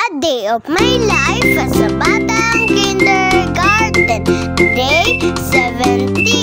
A day of my life as a batang kindergarten. Day 17.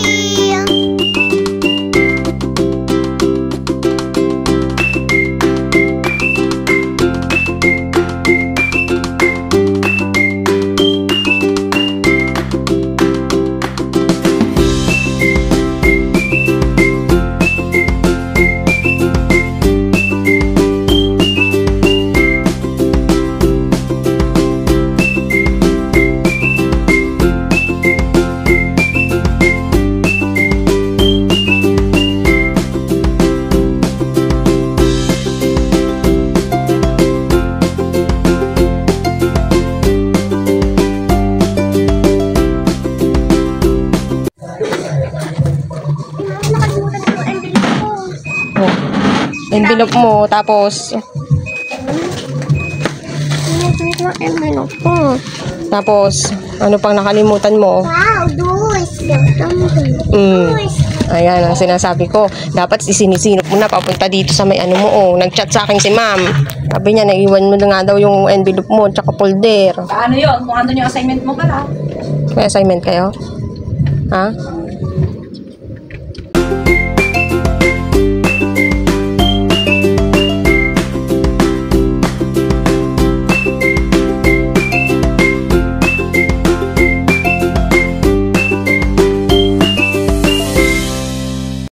Envelope mo, tapos Envelope ko. tapos ano pang nakalimutan mo? Wow, duis. Ayan ang sinasabi ko. Dapat isinisinop mo na papunta dito sa may ano mo. Nag-chat sa akin si ma'am. Sabi niya, naiwan mo na nga daw yung envelope mo tsaka folder. Ano yun? Kung ano yung assignment mo pala. May assignment kayo? Ha?